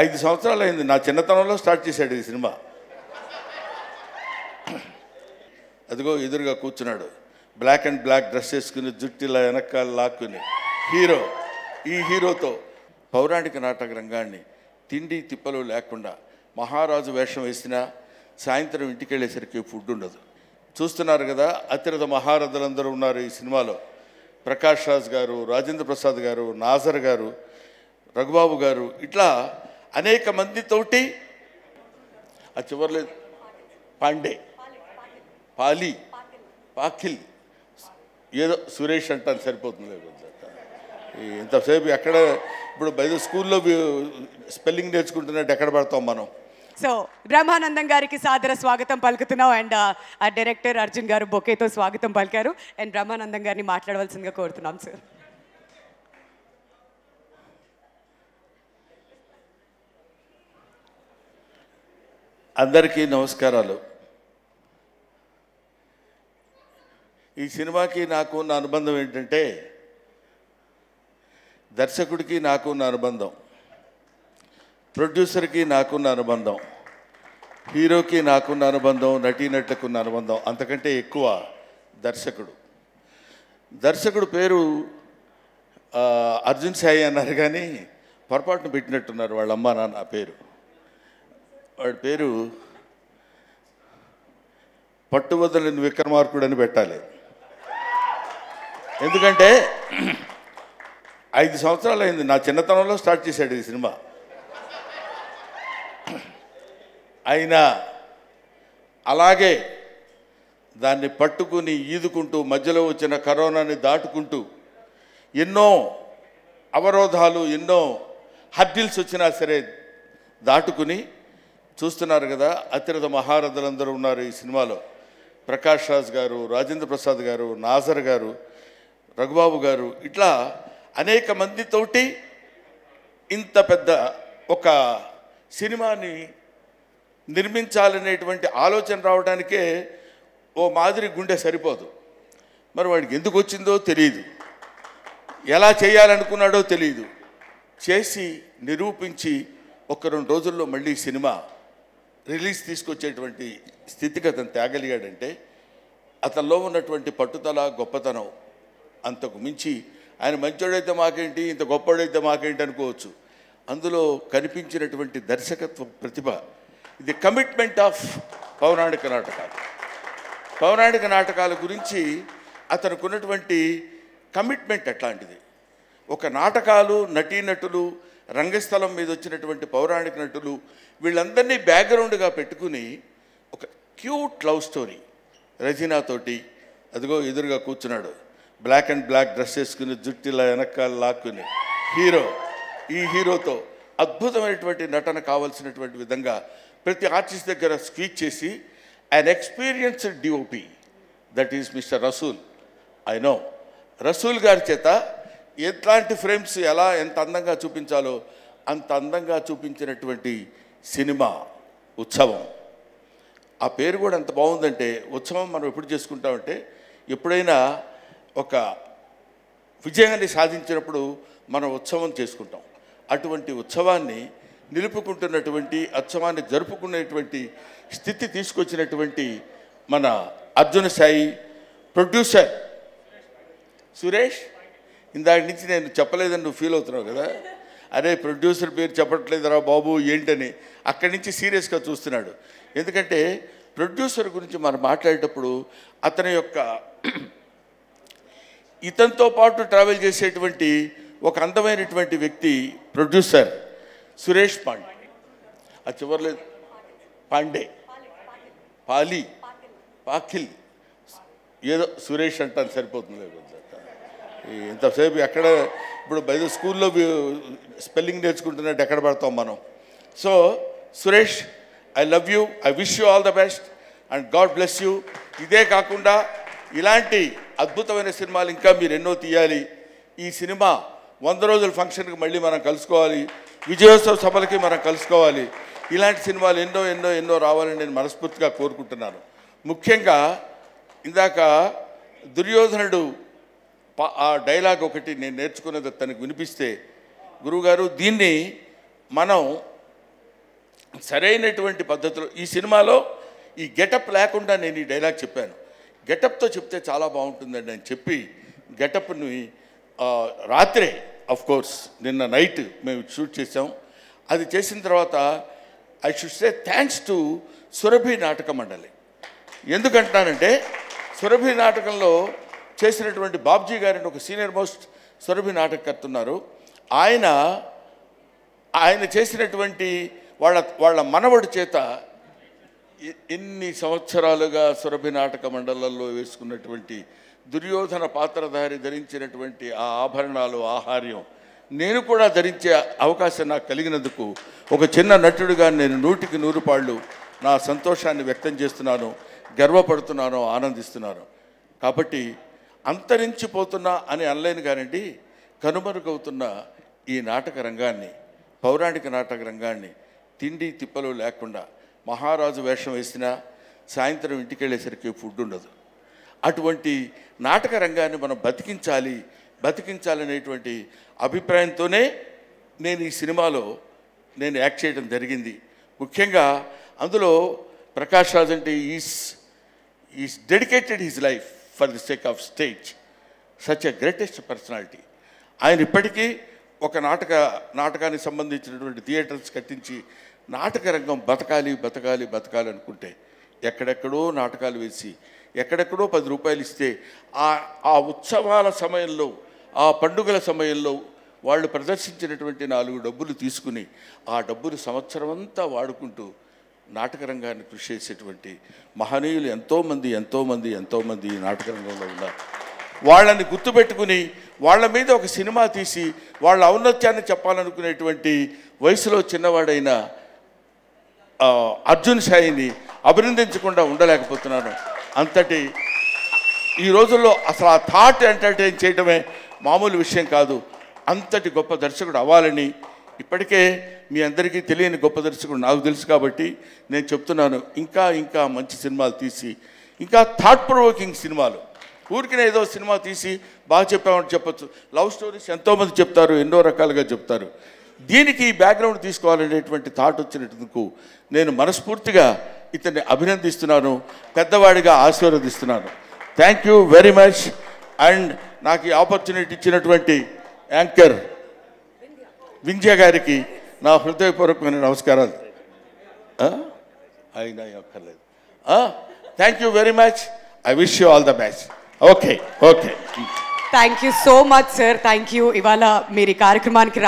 5 సంవత్సరాలు అయింది. నా చిన్నతనంలో స్టార్ట్ చేశాడు ఈ సినిమా. అదిగో ఎదురుగా కూర్చున్నాడు, బ్లాక్ అండ్ బ్లాక్ డ్రెస్ వేసుకుని జుట్టిలా వెనకాల లాక్కుని హీరో. ఈ హీరోతో పౌరాణిక నాటక రంగాన్ని తిండి తిప్పలు లేకుండా మహారాజు వేషం వేసినా సాయంత్రం ఇంటికి వెళ్ళేసరికి ఫుడ్ ఉండదు. చూస్తున్నారు కదా, అతిరథ మహారథులందరూ ఉన్నారు ఈ సినిమాలో. ప్రకాష్ రాజ్ గారు, రాజేంద్ర ప్రసాద్ గారు, నాజర్ గారు, రఘుబాబు గారు, ఇట్లా అనేక మందితోటి. ఆ చివర్లో పాండే, పాఖిల్, ఏదో సురేష్ అంటాను సరిపోతుంది. ఇంతసేపు ఎక్కడ ఇప్పుడు బయట స్కూల్లో స్పెల్లింగ్ నేర్చుకుంటున్నట్టు ఎక్కడ పడతాం మనం. సో బ్రహ్మానందం గారికి సాదర స్వాగతం పలుకుతున్నాం. అండ్ ఆ డైరెక్టర్ అర్జున్ గారు బొకేతో స్వాగతం పలికారు. అండ్ బ్రహ్మానందం గారిని మాట్లాడవలసిందిగా కోరుతున్నాం సార్. అందరికీ నమస్కారాలు. ఈ సినిమాకి నాకు ఉన్న అనుబంధం ఏంటంటే, దర్శకుడికి నాకున్న అనుబంధం, ప్రొడ్యూసర్కి నాకున్న అనుబంధం, హీరోకి నాకున్న అనుబంధం, నటీనటులకున్న అనుబంధం, అంతకంటే ఎక్కువ దర్శకుడు పేరు అర్జున్ సాయి అన్నారు, కానీ పొరపాటును పెట్టినట్టున్నారు వాళ్ళ అమ్మ నాన్న పేరు. వాడి పేరు పట్టువదలని విక్రమార్కుడు అని పెట్టాలి. ఎందుకంటే 5 సంవత్సరాలు అయింది. నా చిన్నతనంలో స్టార్ట్ చేశాడు ఈ సినిమా. అయినా అలాగే దాన్ని పట్టుకుని ఈదుకుంటూ మధ్యలో వచ్చిన కరోనాని దాటుకుంటూ ఎన్నో అవరోధాలు, ఎన్నో హర్డిల్స్ వచ్చినా సరే దాటుకుని చూస్తున్నారు కదా, అతిరథ మహారథులందరూ ఉన్నారు ఈ సినిమాలో. ప్రకాష్ రాజ్ గారు, రాజేంద్ర ప్రసాద్ గారు, నాజర్ గారు, రఘుబాబు గారు, ఇట్లా అనేక మందితోటి ఇంత పెద్ద ఒక సినిమాని నిర్మించాలనేటువంటి ఆలోచన రావడానికే ఓ మాదిరి గుండె సరిపోదు. మరి వాడికి ఎందుకు వచ్చిందో తెలియదు, ఎలా చేయాలనుకున్నాడో తెలియదు. చేసి నిరూపించి 1-2 రోజుల్లో మళ్ళీ సినిమా రిలీజ్ తీసుకొచ్చేటువంటి స్థితిగతిని తేగలిగాడంటే అతనిలో ఉన్నటువంటి పట్టుదల, గొప్పతనం అంతకు మించి. ఆయన మంచోడైతే మాకేంటి, ఇంత గొప్పవాడైతే మాకేంటి అనుకోవచ్చు. అందులో కనిపించినటువంటి దర్శకత్వ ప్రతిభ, ఇది కమిట్మెంట్ ఆఫ్ పౌరాణిక నాటకాల గురించి అతనికి ఉన్నటువంటి కమిట్మెంట్ ఎట్లాంటిది. ఒక నాటకాలు, నటీనటులు, రంగస్థలం మీద వచ్చినటువంటి పౌరాణిక నటులు, వీళ్ళందరినీ బ్యాక్గ్రౌండ్గా పెట్టుకుని ఒక క్యూట్ లవ్ స్టోరీ రజీనాతోటి. అదిగో ఎదురుగా కూర్చున్నాడు, బ్లాక్ అండ్ బ్లాక్ డ్రెస్ వేసుకుని జుట్టిలా వెనకాల లాక్కుని హీరో. ఈ హీరోతో అద్భుతమైనటువంటి నటన కావాల్సినటువంటి విధంగా ప్రతి ఆర్టిస్ట్ దగ్గర స్పీచ్ చేసి an experienced DOP, that is Mr. Rasool. I know Rasool గారి చేత ఎట్లాంటి ఫ్రేమ్స్ ఎలా ఎంత అందంగా చూపించాలో అంత అందంగా చూపించినటువంటి సినిమా ఉత్సవం. ఆ పేరు కూడా ఎంత బాగుందంటే, ఉత్సవం మనం ఎప్పుడు చేసుకుంటామంటే, ఎప్పుడైనా ఒక విజయాన్ని సాధించినప్పుడు మనం ఉత్సవం చేసుకుంటాం. అటువంటి ఉత్సవాన్ని నిలుపుకుంటున్నటువంటి, ఉత్సవాన్ని జరుపుకునేటువంటి స్థితి తీసుకొచ్చినటువంటి మన అర్జున్ సాయి, ప్రొడ్యూసర్ సురేష్. ఇందాక నుంచి నేను చెప్పలేదని నువ్వు ఫీల్ అవుతున్నావు కదా, అరే ప్రొడ్యూసర్ పేరు చెప్పట్లేదురా బాబు ఏంటని. అక్కడి నుంచి సీరియస్గా చూస్తున్నాడు. ఎందుకంటే ప్రొడ్యూసర్ గురించి మనం మాట్లాడేటప్పుడు అతని యొక్క ఇతనితో పాటు ట్రావెల్ చేసేటువంటి ఒక అందమైనటువంటి వ్యక్తి ప్రొడ్యూసర్ సురేష్ పాండే. ఆ చివర్లో పాఖిల్, ఏదో సురేష్ అంటాను సరిపోతుంది. ఇంతసేపు ఎక్కడ ఇప్పుడు బయట స్కూల్లో స్పెల్లింగ్ నేర్చుకుంటున్నట్టు ఎక్కడ పడతాం మనం. So Suresh, I love you, I wish you all the best and God bless you. ఇదే కాకుండా ఇలాంటి అద్భుతమైన సినిమాలు ఇంకా మీరు ఎన్నో తీయాలి. ఈ సినిమా 100 రోజుల ఫంక్షన్కి మళ్ళీ మనం కలుసుకోవాలి, విజయోత్సవ సభలకి మనం కలుసుకోవాలి. ఇలాంటి సినిమాలు ఎన్నో ఎన్నో ఎన్నో రావాలని నేను మనస్ఫూర్తిగా కోరుకుంటున్నాను. ముఖ్యంగా ఇందాక దుర్యోధనుడు ఆ డైలాగ్ ఒకటి నేను నేర్చుకున్నది తనకు వినిపిస్తే, గురువుగారు దీన్ని మనం సరైనటువంటి పద్ధతిలో ఈ సినిమాలో ఈ గెటప్ లేకుండా నేను ఈ డైలాగ్ చెప్పాను. గెటప్తో చెప్తే చాలా బాగుంటుందండి అని చెప్పి గెటప్ని రాత్రే కోర్స్ నిన్న నైట్ మేము షూట్ చేసాం. అది చేసిన తర్వాత I should say thanks to Surabhi నాటక మండలి. ఎందుకంటున్నానంటే సురభి నాటకంలో చేసినటువంటి బాబ్జీ గారిని ఒక సీనియర్ మోస్ట్ సురభి నాటకకర్త ఉన్నారు. ఆయన చేసినటువంటి వాళ్ళ మనవడి చేత ఎన్ని సంవత్సరాలుగా సురభి నాటక మండలంలో వేసుకున్నటువంటి దుర్యోధన పాత్రధారి ధరించినటువంటి ఆ ఆభరణాలు ఆహార్యం నేను కూడా ధరించే అవకాశం నాకు కలిగినందుకు ఒక చిన్న నటుడిగా నేను 100కి 100 నా సంతోషాన్ని వ్యక్తం చేస్తున్నాను, గర్వపడుతున్నాను, ఆనందిస్తున్నాను. కాబట్టి అంతరించిపోతున్నా అని అనలేను కానండి, కనుమరుగవుతున్న ఈ నాటక రంగాన్ని, పౌరాణిక నాటక రంగాన్ని తిండి తిప్పలు లేకుండా మహారాజు వేషం వేసినా సాయంత్రం ఇంటికి వెళ్ళేసరికి ఫుడ్ ఉండదు. అటువంటి నాటక రంగాన్ని మనం బతికించాలనేటువంటి అభిప్రాయంతోనే నేను ఈ సినిమాలో యాక్ట్ చేయడం జరిగింది. ముఖ్యంగా అందులో ప్రకాష్ రాజ్ అంటే is dedicated his life for the sake of stage, such a greatest personality. ఆయన ఇప్పటికీ ఒక నాటకానికి సంబంధించినటువంటి థియేటర్స్ కట్టించి నాటక రంగం బతకాలి అనుకుంటే ఎక్కడెక్కడో నాటకాలు వేసి ఎక్కడెక్కడో 10 రూపాయలు ఇస్తే ఆ ఉత్సవాల సమయంలో, ఆ పండుగల సమయంలో వాళ్ళు ప్రదర్శించినటువంటి 4 డబ్బులు తీసుకుని ఆ డబ్బులు సంవత్సరం అంతా వాడుకుంటూ నాటక రంగాన్ని కృషి చేసేటువంటి మహనీయులు ఎంతోమంది ఈ నాటక రంగంలో ఉన్నారు. వాళ్ళని గుర్తుపెట్టుకుని వాళ్ళ మీద ఒక సినిమా తీసి వాళ్ళ ఔన్నత్యాన్ని చెప్పాలనుకునేటువంటి వయసులో చిన్నవాడైన అర్జున్ సాయిని అభినందించకుండా ఉండలేకపోతున్నాను. అంతటి ఈ రోజుల్లో అసలు ఆ థాట్ ఎంటర్టైన్ చేయడమే మామూలు విషయం కాదు. అంతటి గొప్ప దర్శకుడు అవ్వాలని ఇప్పటికే మీ అందరికీ తెలియని గొప్ప దర్శకుడు నాకు తెలుసు కాబట్టి నేను చెప్తున్నాను. ఇంకా మంచి సినిమాలు తీసి, ఇంకా థాట్ ప్రొవోకింగ్ సినిమాలు, ఊరికినే ఏదో సినిమా తీసి బాగా చెప్పామని చెప్పచ్చు. లవ్ స్టోరీస్ ఎంతోమంది చెప్తారు, ఎన్నో రకాలుగా చెప్తారు. దీనికి బ్యాక్గ్రౌండ్ తీసుకోవాలనేటువంటి థాట్ వచ్చినందుకు నేను మనస్ఫూర్తిగా ఇతన్ని అభినందిస్తున్నాను, పెద్దవాడిగా ఆశీర్వదిస్తున్నాను. Thank you very much. And నాకు ఈ ఆపర్చునిటీ ఇచ్చినటువంటి యాంకర్ వింధ్య గారికి నా హృదయపూర్వకమైన నమస్కారాలు. అయినా అక్కర్లేదు. Thank you very much. I wish you all the best. Okay. Thank you so much sir. Thank you. ఇవాళ మీరు ఈ కార్యక్రమానికి